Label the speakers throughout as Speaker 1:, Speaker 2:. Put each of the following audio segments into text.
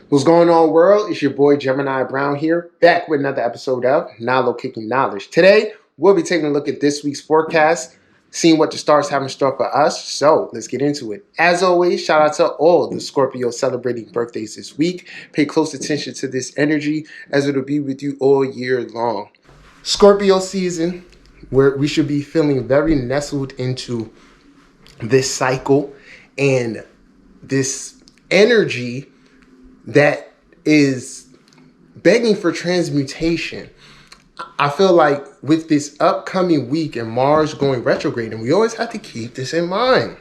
Speaker 1: What's going on, world? It's your boy Gemini Brown here, back with another episode of Nalo Kicking Knowledge. Today, we'll be taking a look at this week's forecast, seeing what the stars have in store for us. So, let's get into it. As always, shout out to all the Scorpios celebrating birthdays this week. Pay close attention to this energy, as it'll be with you all year long. Scorpio season, where we should be feeling very nestled into this cycle and this energy that is begging for transmutation. I feel like with this upcoming week and Mars going retrograde, and we always have to keep this in mind,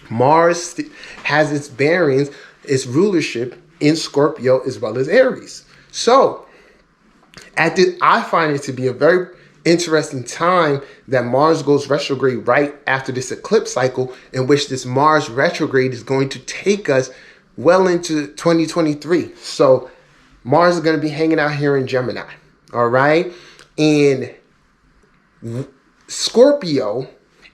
Speaker 1: Mars has its bearings, its rulership in Scorpio as well as Aries. So I find it to be a very interesting time that Mars goes retrograde right after this eclipse cycle, in which this Mars retrograde is going to take us well into 2023. So Mars is going to be hanging out here in Gemini. All right. And Scorpio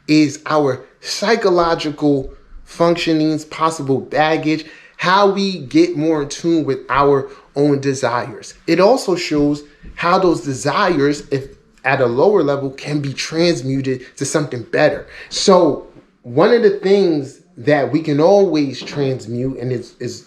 Speaker 1: is our psychological functionings, possible baggage, how we get more in tune with our own desires. It also shows how those desires, if at a lower level, can be transmuted to something better. So one of the things that we can always transmute, and is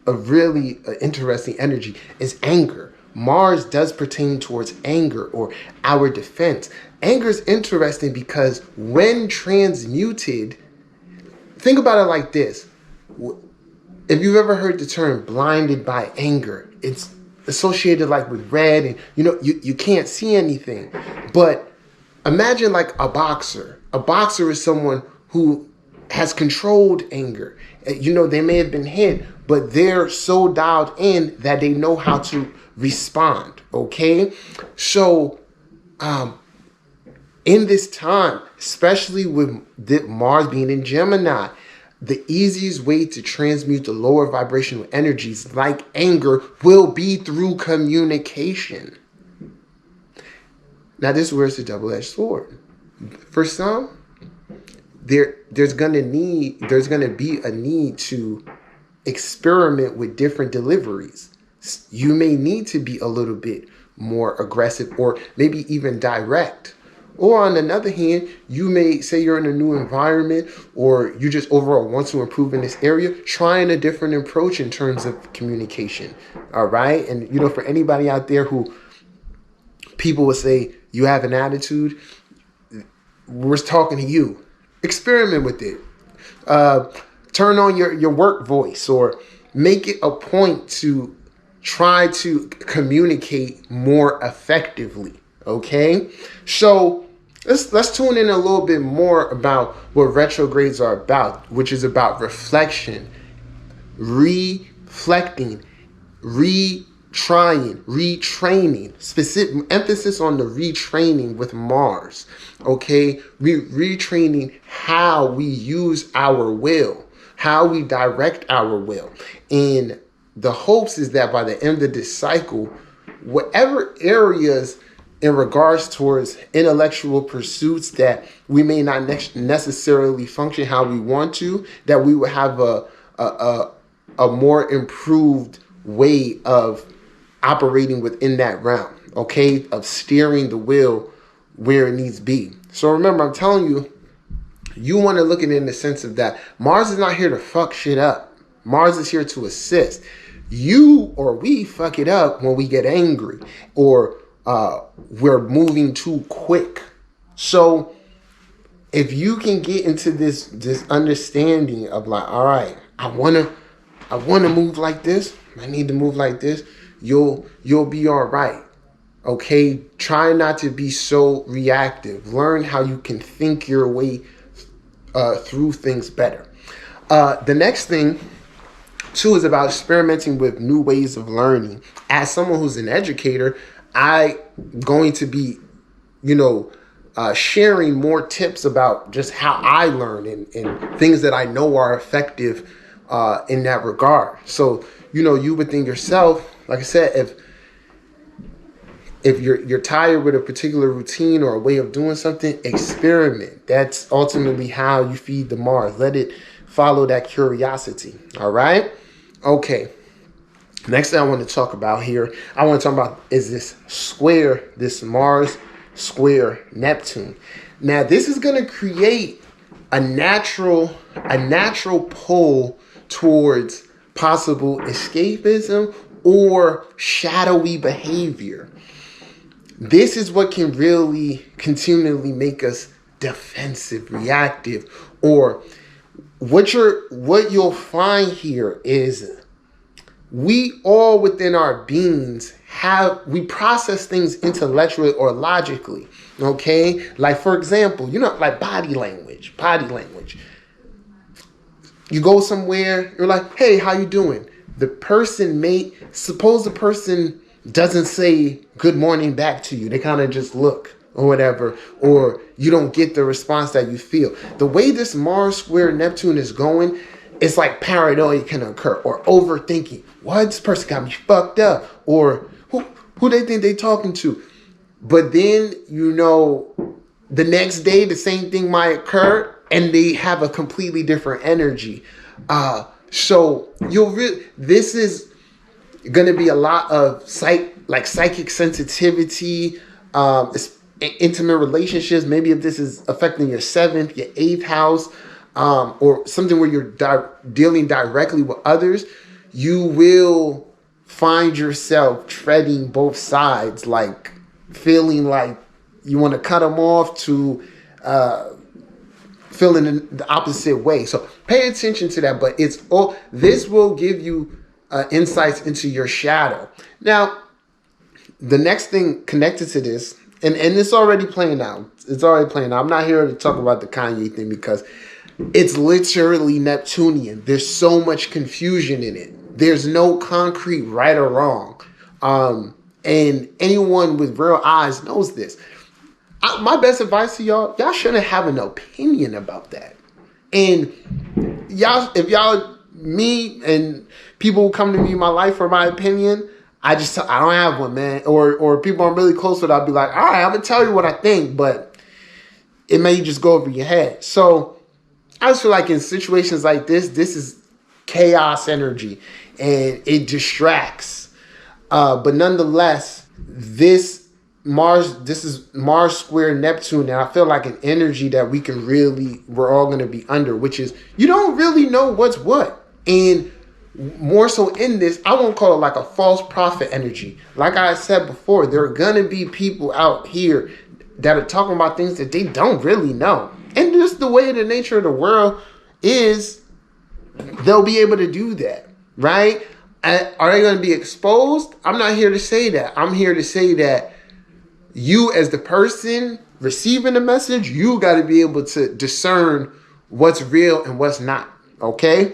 Speaker 1: a really interesting energy, is anger. Mars does pertain towards anger or our defense. Anger is interesting because when transmuted, think about it like this. If you've ever heard the term blinded by anger, it's associated like with red, and you can't see anything. But imagine like a boxer. A boxer is someone who has controlled anger. They may have been hit, but they're so dialed in that they know how to respond. Okay. So in this time, especially with Mars being in Gemini, the easiest way to transmute the lower vibrational energies like anger will be through communication. Now, this is where it's a double-edged sword. For some, there's gonna be a need to experiment with different deliveries. You may need to be a little bit more aggressive or maybe even direct. Or on the other hand, you may say you're in a new environment, or you just overall want to improve in this area, trying a different approach in terms of communication. All right. And, for anybody out there who people would say you have an attitude, we're talking to you. Experiment with it. Turn on your work voice, or make it a point to try to communicate more effectively. Okay, so let's tune in a little bit more about what retrogrades are about, which is about reflection, reflecting, retraining. Specific emphasis on the retraining with Mars. Okay, retraining how we use our will, how we direct our will. And the hopes is that by the end of this cycle, whatever areas in regards towards intellectual pursuits that we may not necessarily function how we want to, that we will have a more improved way of operating within that realm, okay, of steering the wheel where it needs to be. So remember, I'm telling you, you want to look at it in the sense of that Mars is not here to fuck shit up. Mars is here to assist. You or we fuck it up when we get angry, or we're moving too quick. So if you can get into this understanding of like, all right, I wanna move like this, I need to move like this, you'll be all right. Okay, try not to be so reactive. Learn how you can think your way through things better. The next thing too is about experimenting with new ways of learning. As someone who's an educator, I'm going to be, sharing more tips about just how I learn and things that I know are effective in that regard. So, you would think yourself, like I said, if you're tired with a particular routine or a way of doing something, experiment. That's ultimately how you feed the Mars. Let it follow that curiosity. All right? Okay. Next thing I want to talk about here, I want to talk about is this square, this Mars square Neptune. Now, this is going to create a natural pull towards possible escapism or shadowy behavior. This is what can really continually make us defensive, reactive, or what you'll find here is we all within our beings we process things intellectually or logically. Okay, like for example, like body language. You go somewhere, you're like, hey, how you doing? Suppose the person doesn't say good morning back to you. They kind of just look or whatever, or you don't get the response that you feel. The way this Mars square Neptune is going, it's like paranoia can occur, or overthinking. Why this person got me fucked up? Or who they think they talking to? But then, the next day, the same thing might occur, and they have a completely different energy. So this is going to be a lot of psychic sensitivity, intimate relationships. Maybe if this is affecting your 7th, your 8th house, or something where you're dealing directly with others, you will find yourself treading both sides, like feeling like you want to cut them off to feeling in the opposite way. So pay attention to that. But this will give you insights into your shadow. Now, the next thing connected to this, and it's already playing out. It's already playing out. I'm not here to talk about the Kanye thing because it's literally Neptunian. There's so much confusion in it. There's no concrete right or wrong. And anyone with real eyes knows this. My best advice to y'all shouldn't have an opinion about that. And me and people who come to me in my life for my opinion, I don't have one, man. Or people I'm really close with, I'll be like, all right, I'm going to tell you what I think, but it may just go over your head. So I just feel like in situations like this is chaos energy and it distracts. But nonetheless, this is Mars square Neptune, and I feel like an energy that we're all going to be under, which is you don't really know what's what. And more so in this, I won't call it like a false prophet energy. Like I said before, there are going to be people out here that are talking about things that they don't really know. And just the way the nature of the world is, they'll be able to do that, right? Are they going to be exposed? I'm not here to say that. I'm here to say that you as the person receiving the message, you got to be able to discern what's real and what's not, okay?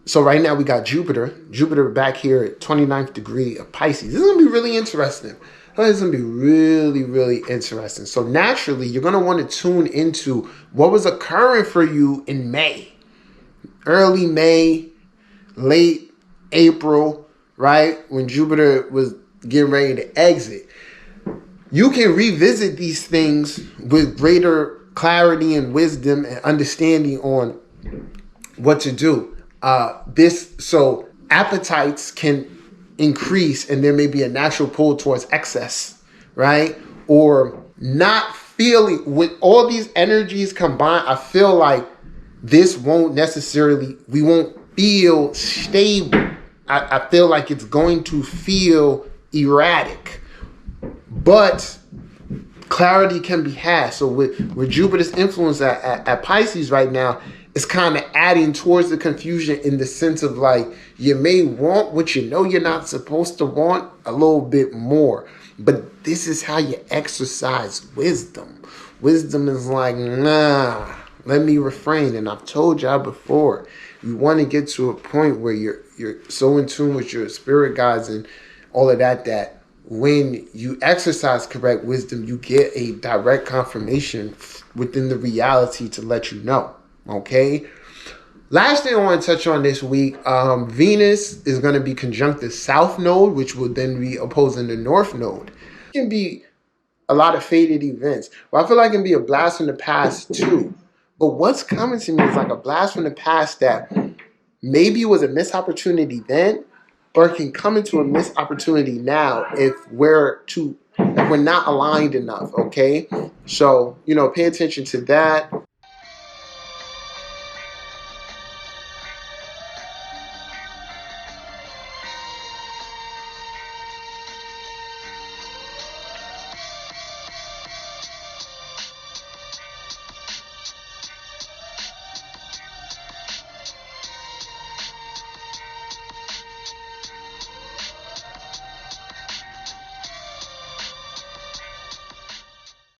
Speaker 1: So right now we got Jupiter back here at 29th degree of Pisces. This is going to be really interesting. It's going to be really, really interesting. So naturally, you're going to want to tune into what was occurring for you in May. Early May, late April, right? When Jupiter was getting ready to exit. You can revisit these things with greater clarity and wisdom and understanding on what to do. So appetites can increase and there may be a natural pull towards excess, right? Or not feeling, with all these energies combined, I feel like we won't feel stable. I feel like it's going to feel erratic, but clarity can be had. So with Jupiter's influence at Pisces right now, it's kind of adding towards the confusion in the sense of like, you may want what you know you're not supposed to want a little bit more, but this is how you exercise wisdom. Wisdom is like, nah, let me refrain. And I've told y'all before, you want to get to a point where you're so in tune with your spirit guides and all of that when you exercise correct wisdom, you get a direct confirmation within the reality to let you know. Okay. Last thing I want to touch on this week, Venus is going to be conjunct the South Node, which will then be opposing the North Node. It can be a lot of fated events. Well, I feel like it can be a blast from the past too. But what's coming to me is like a blast from the past that maybe it was a missed opportunity then, or it can come into a missed opportunity now if we're not aligned enough, okay? So, pay attention to that.